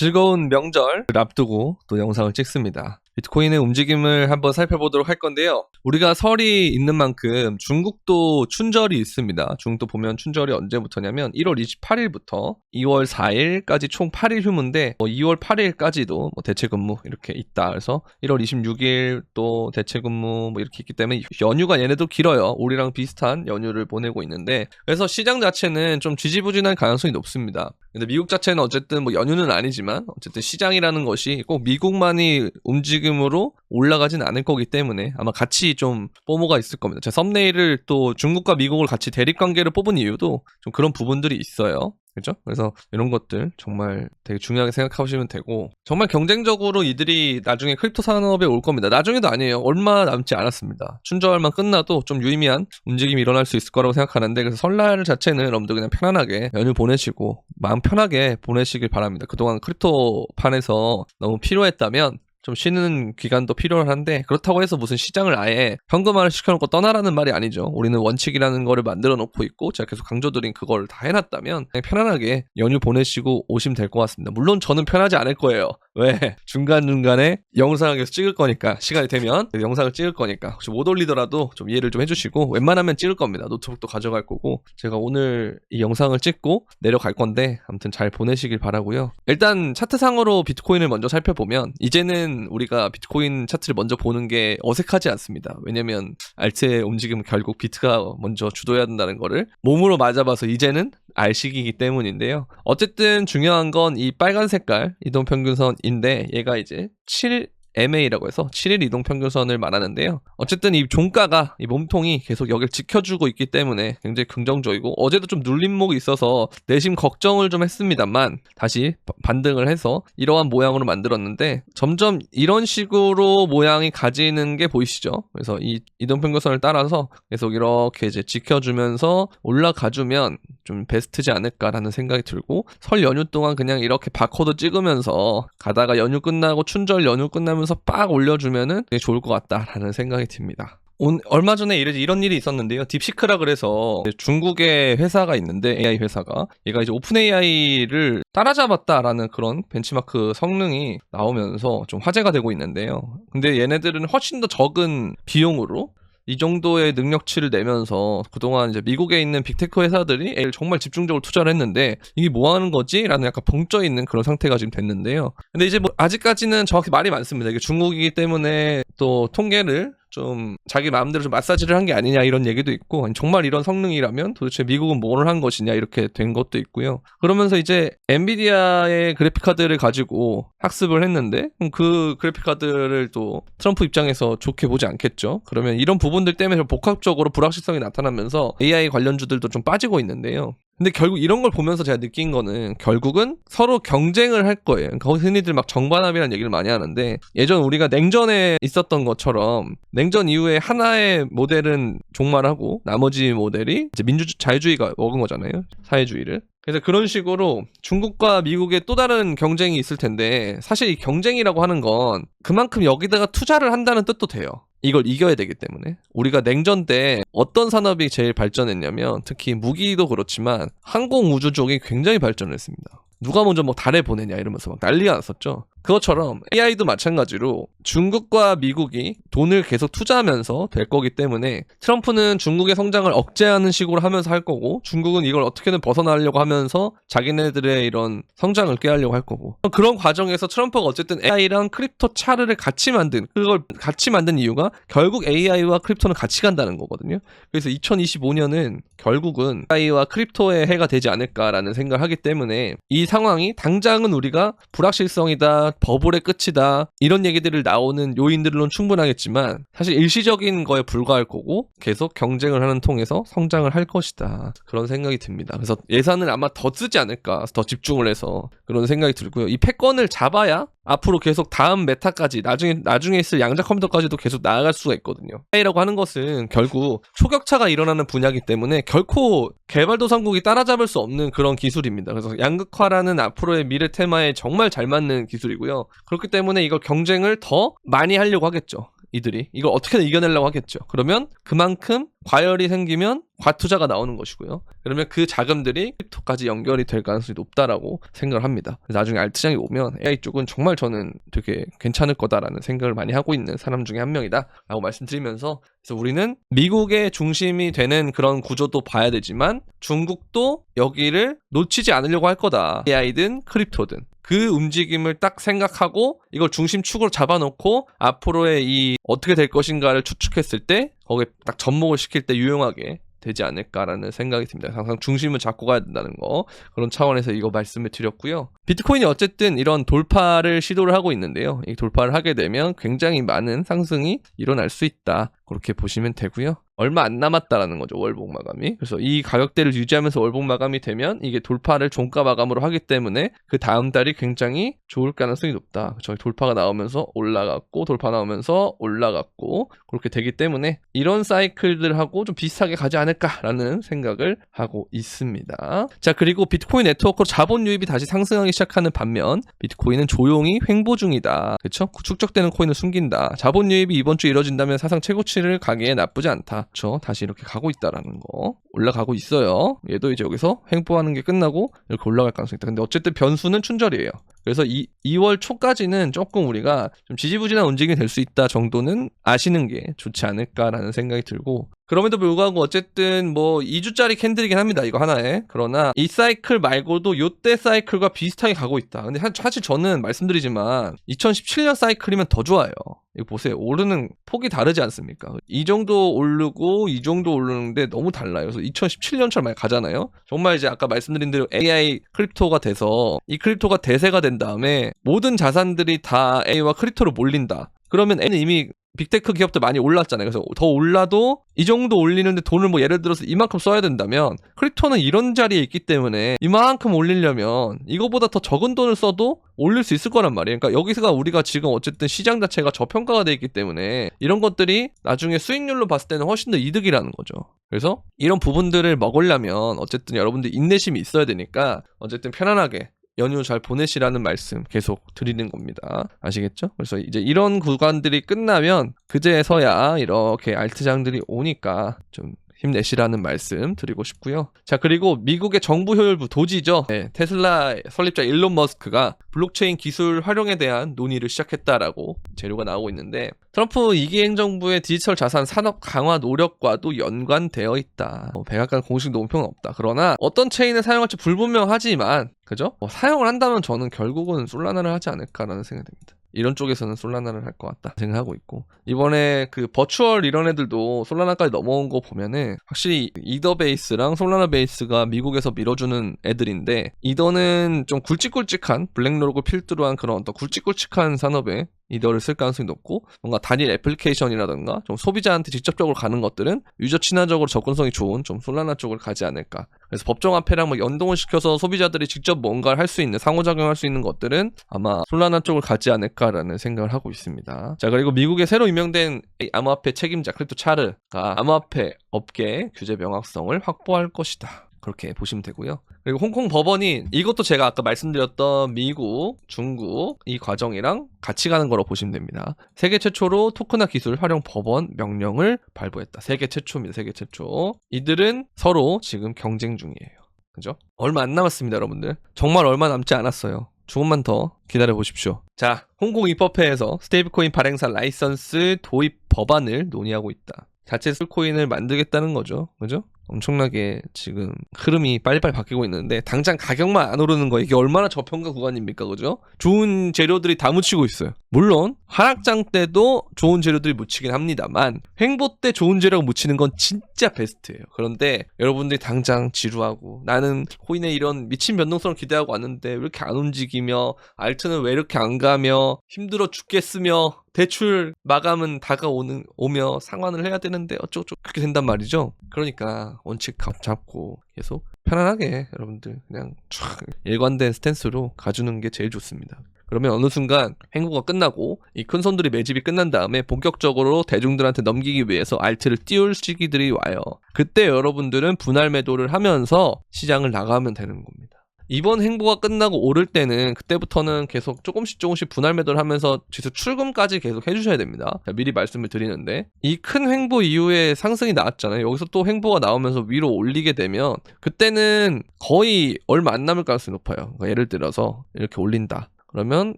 즐거운 명절 앞두고 또 영상을 찍습니다. 비트코인의 움직임을 한번 살펴보도록 할 건데요. 우리가 설이 있는 만큼 중국도 춘절이 있습니다. 중국도 보면 춘절이 언제부터냐면 1월 28일부터 2월 4일까지 총 8일 휴무인데 2월 8일까지도 대체근무 이렇게 있다. 그래서 1월 26일 또 대체근무 이렇게 있기 때문에 연휴가 얘네도 길어요. 우리랑 비슷한 연휴를 보내고 있는데, 그래서 시장 자체는 좀 지지부진할 가능성이 높습니다. 근데 미국 자체는 어쨌든 연휴는 아니지만 어쨌든 시장이라는 것이 꼭 미국만이 움직임으로 올라가진 않을 거기 때문에 아마 같이 좀 포모가 있을 겁니다. 제 썸네일을 또 중국과 미국을 같이 대립관계를 뽑은 이유도 좀 그런 부분들이 있어요. 그렇죠? 그래서 이런 것들 정말 되게 중요하게 생각하시면 되고, 정말 경쟁적으로 이들이 나중에 크립토 산업에 올 겁니다. 나중에도 아니에요. 얼마 남지 않았습니다. 춘절만 끝나도 좀 유의미한 움직임이 일어날 수 있을 거라고 생각하는데, 그래서 설날 자체는 여러분들 그냥 편안하게 연휴 보내시고 마음 편하게 보내시길 바랍니다. 그동안 크립토판에서 너무 필요했다면 좀 쉬는 기간도 필요한데, 그렇다고 해서 무슨 시장을 아예 현금화를 시켜놓고 떠나라는 말이 아니죠. 우리는 원칙이라는 거를 만들어 놓고 있고, 제가 계속 강조드린 그걸 다 해놨다면 그냥 편안하게 연휴 보내시고 오시면 될 것 같습니다. 물론 저는 편하지 않을 거예요. 왜? 중간중간에 영상을 계속 찍을 거니까, 시간이 되면 영상을 찍을 거니까 혹시 못 올리더라도 좀 이해를 좀 해주시고, 웬만하면 찍을 겁니다. 노트북도 가져갈 거고, 제가 오늘 이 영상을 찍고 내려갈 건데 아무튼 잘 보내시길 바라고요. 일단 차트상으로 비트코인을 먼저 살펴보면, 이제는 우리가 비트코인 차트를 먼저 보는 게 어색하지 않습니다. 왜냐면 알트의 움직임은 결국 비트가 먼저 주도해야 된다는 거를 몸으로 맞아봐서 이제는 알 시기이기 때문인데요. 어쨌든 중요한 건 이 빨간 색깔 이동평균선인데, 얘가 이제 7MA라고 해서 7일 이동평균선을 말하는데요. 어쨌든 이 종가가, 이 몸통이 계속 여기를 지켜주고 있기 때문에 굉장히 긍정적이고, 어제도 좀 눌림목이 있어서 내심 걱정을 좀 했습니다만 다시 반등을 해서 이러한 모양으로 만들었는데, 점점 이런 식으로 모양이 가지는 게 보이시죠? 그래서 이 이동평균선을 따라서 계속 이렇게 이제 지켜주면서 올라가주면 좀 베스트지 않을까라는 생각이 들고, 설 연휴 동안 그냥 이렇게 바코드 찍으면서 가다가 연휴 끝나고 춘절 연휴 끝나면서 빡 올려주면은 되게 좋을 것 같다라는 생각이 듭니다. 얼마 전에 이런 일이 있었는데요. 딥시크라 그래서 중국의 회사가 있는데, AI 회사가, 얘가 이제 오픈 AI를 따라잡았다라는 그런 벤치마크 성능이 나오면서 좀 화제가 되고 있는데요. 근데 얘네들은 훨씬 더 적은 비용으로 이 정도의 능력치를 내면서 그동안 이제 미국에 있는 빅테크 회사들이 정말 집중적으로 투자를 했는데, 이게 뭐 하는 거지? 라는 약간 벙쪄 있는 그런 상태가 지금 됐는데요. 근데 이제 아직까지는 정확히 말이 많습니다. 이게 중국이기 때문에 또 통계를 좀 자기 마음대로 좀 마사지를 한 게 아니냐 이런 얘기도 있고, 아니 정말 이런 성능이라면 도대체 미국은 뭘 한 것이냐 이렇게 된 것도 있고요. 그러면서 이제 엔비디아의 그래픽카드를 가지고 학습을 했는데, 그 그래픽카드를 또 트럼프 입장에서 좋게 보지 않겠죠. 그러면 이런 부분들 때문에 복합적으로 불확실성이 나타나면서 AI 관련주들도 좀 빠지고 있는데요. 근데 결국 이런 걸 보면서 제가 느낀 거는, 결국은 서로 경쟁을 할 거예요. 그러니까 흔히들 막 정반합이라는 얘기를 많이 하는데, 예전 우리가 냉전에 있었던 것처럼 냉전 이후에 하나의 모델은 종말하고 나머지 모델이 이제 자유주의가 먹은 거잖아요. 사회주의를. 그래서 그런 식으로 중국과 미국의 또 다른 경쟁이 있을 텐데, 사실 이 경쟁이라고 하는 건 그만큼 여기다가 투자를 한다는 뜻도 돼요. 이걸 이겨야 되기 때문에. 우리가 냉전 때 어떤 산업이 제일 발전했냐면, 특히 무기도 그렇지만 항공우주 쪽이 굉장히 발전을 했습니다. 누가 먼저 달에 보내냐 이러면서 막 난리가 났었죠. 그것처럼 AI도 마찬가지로 중국과 미국이 돈을 계속 투자하면서 될 거기 때문에, 트럼프는 중국의 성장을 억제하는 식으로 하면서 할 거고, 중국은 이걸 어떻게든 벗어나려고 하면서 자기네들의 이런 성장을 꾀하려고 할 거고, 그런 과정에서 트럼프가 어쨌든 AI랑 크립토 차르를 같이 만든, 그걸 같이 만든 이유가 결국 AI와 크립토는 같이 간다는 거거든요. 그래서 2025년은 결국은 AI와 크립토의 해가 되지 않을까라는 생각을 하기 때문에, 이 상황이 당장은 우리가 불확실성이다, 버블의 끝이다, 이런 얘기들을 나오는 요인들로는 충분하겠지만 사실 일시적인 거에 불과할 거고, 계속 경쟁을 하는 통해서 성장을 할 것이다, 그런 생각이 듭니다. 그래서 예산을 아마 더 쓰지 않을까, 더 집중을 해서, 그런 생각이 들고요. 이 패권을 잡아야 앞으로 계속 다음 메타까지, 나중에 있을 양자 컴퓨터까지도 계속 나아갈 수가 있거든요. AI라고 하는 것은 결국 초격차가 일어나는 분야이기 때문에 결코 개발도상국이 따라잡을 수 없는 그런 기술입니다. 그래서 양극화라는 앞으로의 미래 테마에 정말 잘 맞는 기술이고요. 그렇기 때문에 이걸 경쟁을 더 많이 하려고 하겠죠. 이들이 이걸 어떻게든 이겨내려고 하겠죠. 그러면 그만큼 과열이 생기면 과투자가 나오는 것이고요. 그러면 그 자금들이 크립토까지 연결이 될 가능성이 높다라고 생각을 합니다. 나중에 알트장이 오면 AI 쪽은 정말 저는 되게 괜찮을 거다라는 생각을 많이 하고 있는 사람 중에 한 명이다 라고 말씀드리면서, 그래서 우리는 미국의 중심이 되는 그런 구조도 봐야 되지만 중국도 여기를 놓치지 않으려고 할 거다. AI든 크립토든 그 움직임을 딱 생각하고 이걸 중심축으로 잡아놓고 앞으로의 이 어떻게 될 것인가를 추측했을 때 거기에 딱 접목을 시킬 때 유용하게 되지 않을까라는 생각이 듭니다. 항상 중심을 잡고 가야 된다는 거, 그런 차원에서 이거 말씀을 드렸고요. 비트코인이 어쨌든 이런 돌파를 시도를 하고 있는데요. 이 돌파를 하게 되면 굉장히 많은 상승이 일어날 수 있다, 그렇게 보시면 되고요. 얼마 안 남았다라는 거죠, 월봉 마감이. 그래서 이 가격대를 유지하면서 월봉 마감이 되면 이게 돌파를 종가 마감으로 하기 때문에 그 다음 달이 굉장히 좋을 가능성이 높다. 그렇죠? 돌파가 나오면서 올라갔고 돌파 나오면서 올라갔고 그렇게 되기 때문에 이런 사이클들하고 좀 비슷하게 가지 않을까라는 생각을 하고 있습니다. 자, 그리고 비트코인 네트워크로 자본 유입이 다시 상승하기 시작하는 반면 비트코인은 조용히 횡보 중이다. 그렇죠? 축적되는 코인을 숨긴다. 자본 유입이 이번 주 이뤄진다면 사상 최고치를 가기에 나쁘지 않다. 그렇죠? 다시 이렇게 가고 있다라는 거, 올라가고 있어요. 얘도 이제 여기서 횡보하는 게 끝나고 이렇게 올라갈 가능성이 있다. 근데 어쨌든 변수는 춘절이에요. 그래서 2월 초까지는 조금 우리가 좀 지지부진한 움직임이 될 수 있다 정도는 아시는 게 좋지 않을까라는 생각이 들고, 그럼에도 불구하고 어쨌든 뭐 2주짜리 캔들이긴 합니다, 이거 하나에. 그러나 이 사이클 말고도 요때 사이클과 비슷하게 가고 있다. 근데 사실 저는 말씀드리지만 2017년 사이클이면 더 좋아요. 이거 보세요, 오르는 폭이 다르지 않습니까? 이 정도 오르고 이 정도 오르는데 너무 달라요. 그래서 2017년처럼 많이 가잖아요. 정말 이제 아까 말씀드린 대로 AI 크립토가 돼서 이 크립토가 대세가 된 다음에 모든 자산들이 다 AI와 크립토로 몰린다. 그러면 A는 이미 빅테크 기업들 많이 올랐잖아요. 그래서 더 올라도 이 정도 올리는데 돈을 뭐 예를 들어서 이만큼 써야 된다면 크립토는 이런 자리에 있기 때문에 이만큼 올리려면 이거보다 더 적은 돈을 써도 올릴 수 있을 거란 말이에요. 그러니까 여기서가 우리가 지금 어쨌든 시장 자체가 저평가가 돼 있기 때문에 이런 것들이 나중에 수익률로 봤을 때는 훨씬 더 이득이라는 거죠. 그래서 이런 부분들을 먹으려면 어쨌든 여러분들 인내심이 있어야 되니까 어쨌든 편안하게 연휴 잘 보내시라는 말씀 계속 드리는 겁니다. 아시겠죠? 그래서 이제 이런 구간들이 끝나면 그제서야 이렇게 알트장들이 오니까 좀 힘내시라는 말씀 드리고 싶고요. 자, 그리고 미국의 정부 효율부 도지죠. 네, 테슬라 설립자 일론 머스크가 블록체인 기술 활용에 대한 논의를 시작했다라고 재료가 나오고 있는데, 트럼프 2기 행정부의 디지털 자산 산업 강화 노력과도 연관되어 있다. 백악관 공식 논평은 없다. 그러나 어떤 체인을 사용할지 불분명하지만, 그죠? 사용을 한다면 저는 결국은 솔라나를 하지 않을까라는 생각이 듭니다. 이런 쪽에서는 솔라나를 할 것 같다 생각하고 있고, 이번에 그 버추얼 이런 애들도 솔라나까지 넘어온 거 보면은 확실히 이더 베이스랑 솔라나 베이스가 미국에서 밀어주는 애들인데, 이더는 좀 굵직굵직한 블랙로그 필두로 한 그런 어떤 굵직굵직한 산업에 이더를 쓸 가능성이 높고, 뭔가 단일 애플리케이션이라든가 좀 소비자한테 직접적으로 가는 것들은 유저 친화적으로 접근성이 좋은 좀 솔라나 쪽을 가지 않을까. 그래서 법정화폐랑 뭐 연동을 시켜서 소비자들이 직접 뭔가를 할 수 있는, 상호작용할 수 있는 것들은 아마 솔라나 쪽을 가지 않을까라는 생각을 하고 있습니다. 자, 그리고 미국의 새로 임명된 암호화폐 책임자 크립토 차르가 암호화폐 업계 규제 명확성을 확보할 것이다, 그렇게 보시면 되고요. 그리고 홍콩 법원이 이것도 제가 아까 말씀드렸던 미국, 중국 이 과정이랑 같이 가는 거로 보시면 됩니다. 세계 최초로 토크나 기술 활용 법원 명령을 발부했다. 세계 최초입니다. 세계 최초. 이들은 서로 지금 경쟁 중이에요. 그죠? 얼마 안 남았습니다, 여러분들. 정말 얼마 남지 않았어요. 조금만 더 기다려 보십시오. 자, 홍콩 입법회에서 스테이블코인 발행사 라이선스 도입 법안을 논의하고 있다. 자체 스테이블코인을 만들겠다는 거죠. 그죠? 엄청나게 지금 흐름이 빨리빨리 바뀌고 있는데, 당장 가격만 안 오르는 거, 이게 얼마나 저평가 구간입니까? 그죠? 좋은 재료들이 다 묻히고 있어요. 물론 하락장 때도 좋은 재료들이 묻히긴 합니다만, 횡보 때 좋은 재료가 묻히는 건 진짜 베스트예요. 그런데 여러분들이 당장 지루하고, 나는 코인에 이런 미친 변동성을 기대하고 왔는데 왜 이렇게 안 움직이며, 알트는 왜 이렇게 안 가며, 힘들어 죽겠으며, 대출 마감은 다가오며 상환을 해야 되는데 어쩌고저쩌고 그렇게 된단 말이죠. 그러니까 원칙 잡고 계속 편안하게 여러분들 그냥 촥 일관된 스탠스로 가주는 게 제일 좋습니다. 그러면 어느 순간 행보가 끝나고 이 큰 손들이 매집이 끝난 다음에 본격적으로 대중들한테 넘기기 위해서 알트를 띄울 시기들이 와요. 그때 여러분들은 분할 매도를 하면서 시장을 나가면 되는 겁니다. 이번 횡보가 끝나고 오를 때는 그때부터는 계속 조금씩 분할 매도를 하면서 지수 출금까지 계속 해주셔야 됩니다. 미리 말씀을 드리는데 이 큰 횡보 이후에 상승이 나왔잖아요. 여기서 또 횡보가 나오면서 위로 올리게 되면 그때는 거의 얼마 안 남을 가능성이 높아요. 그러니까 예를 들어서 이렇게 올린다. 그러면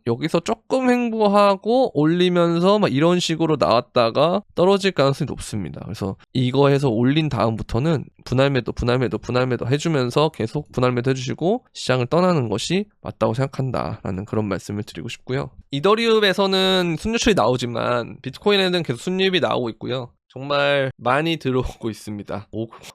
여기서 조금 횡보하고 올리면서 막 이런 식으로 나왔다가 떨어질 가능성이 높습니다. 그래서 이거 해서 올린 다음부터는 분할 매도 해주면서 계속 분할 매도 해주시고 시장을 떠나는 것이 맞다고 생각한다라는 그런 말씀을 드리고 싶고요. 이더리움에서는 순유출이 나오지만 비트코인에는 계속 순유입이 나오고 있고요. 정말 많이 들어오고 있습니다.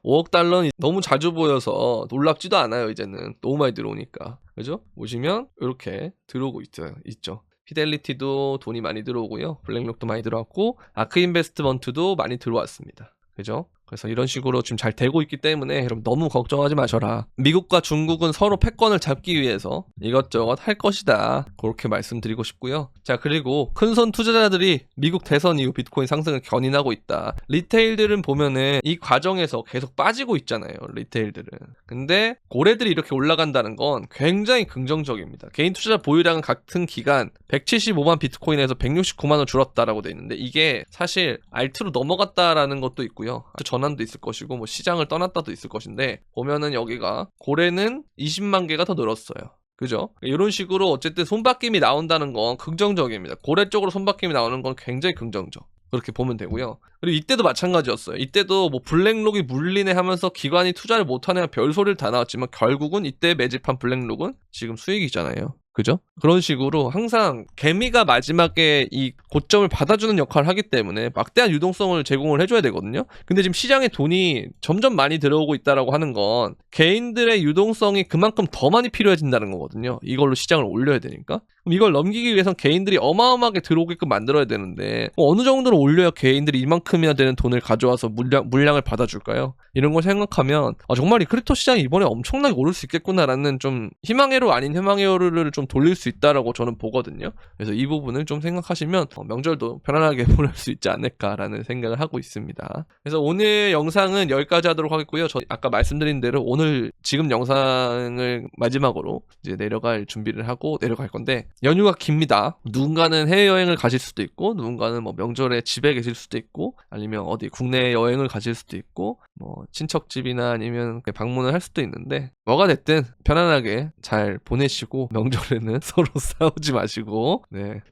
5억 달러는 너무 자주 보여서 놀랍지도 않아요. 이제는 너무 많이 들어오니까. 그죠? 보시면 이렇게 들어오고 있죠. 피델리티도 돈이 많이 들어오고요. 블랙록도 많이 들어왔고 아크인베스트먼트도 많이 들어왔습니다. 그죠? 그래서 이런 식으로 지금 잘 되고 있기 때문에 여러분 너무 걱정하지 마셔라. 미국과 중국은 서로 패권을 잡기 위해서 이것저것 할 것이다. 그렇게 말씀드리고 싶고요. 자, 그리고 큰손 투자자들이 미국 대선 이후 비트코인 상승을 견인하고 있다. 리테일들은 보면은 이 과정에서 계속 빠지고 있잖아요. 리테일들은. 근데 고래들이 이렇게 올라간다는 건 굉장히 긍정적입니다. 개인 투자자 보유량은 같은 기간 175만 비트코인에서 169만 원 줄었다라고 돼 있는데 이게 사실 알트로 넘어갔다라는 것도 있고요. 전환도 있을 것이고 뭐 시장을 떠났다도 있을 것인데 보면은 여기가 고래는 20만 개가 더 늘었어요. 그죠? 이런 식으로 어쨌든 손바뀜이 나온다는 건 긍정적입니다. 고래 쪽으로 손바뀜이 나오는 건 굉장히 긍정적. 그렇게 보면 되고요. 그리고 이때도 마찬가지였어요. 이때도 뭐 블랙록이 물리네 하면서 기관이 투자를 못하네 별소리를 다 나왔지만 결국은 이때 매집한 블랙록은 지금 수익이잖아요. 그죠? 그런 식으로 항상 개미가 마지막에 이 고점을 받아주는 역할을 하기 때문에 막대한 유동성을 제공을 해줘야 되거든요. 근데 지금 시장에 돈이 점점 많이 들어오고 있다라고 하는 건 개인들의 유동성이 그만큼 더 많이 필요해진다는 거거든요. 이걸로 시장을 올려야 되니까. 그럼 이걸 넘기기 위해선 개인들이 어마어마하게 들어오게끔 만들어야 되는데 어느 정도로 올려야 개인들이 이만큼이나 되는 돈을 가져와서 물량을 받아줄까요? 이런 걸 생각하면 정말 이 크립토 시장이 이번에 엄청나게 오를 수 있겠구나라는 좀 희망회로 아닌 희망회로를 좀 돌릴 수 있다라고 저는 보거든요. 그래서 이 부분을 좀 생각하시면 명절도 편안하게 보낼 수 있지 않을까라는 생각을 하고 있습니다. 그래서 오늘 영상은 여기까지 하도록 하겠고요. 저 아까 말씀드린 대로 오늘 지금 영상을 마지막으로 이제 내려갈 준비를 하고 내려갈 건데 연휴가 깁니다. 누군가는 해외여행을 가실 수도 있고 누군가는 뭐 명절에 집에 계실 수도 있고 아니면 어디 국내 여행을 가실 수도 있고 뭐 친척집이나 아니면 방문을 할 수도 있는데 뭐가 됐든 편안하게 잘 보내시고 명절에는 서로 싸우지 마시고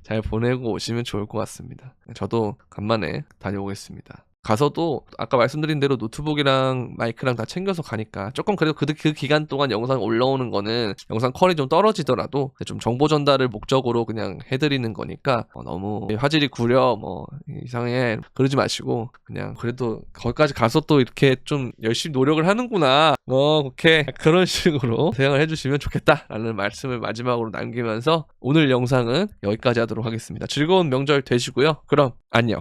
잘 보내고 오시면 좋을 것 같습니다. 저도 간만에 다녀오겠습니다. 가서도 아까 말씀드린 대로 노트북이랑 마이크랑 다 챙겨서 가니까 조금 그래도 그 기간 동안 영상 올라오는 거는 영상 퀄이 좀 떨어지더라도 좀 정보 전달을 목적으로 그냥 해드리는 거니까 너무 화질이 구려 뭐 이상해 그러지 마시고 그냥 그래도 거기까지 가서 또 이렇게 좀 열심히 노력을 하는구나 오케이 그런 식으로 생각을 해주시면 좋겠다라는 말씀을 마지막으로 남기면서 오늘 영상은 여기까지 하도록 하겠습니다. 즐거운 명절 되시고요. 그럼 안녕.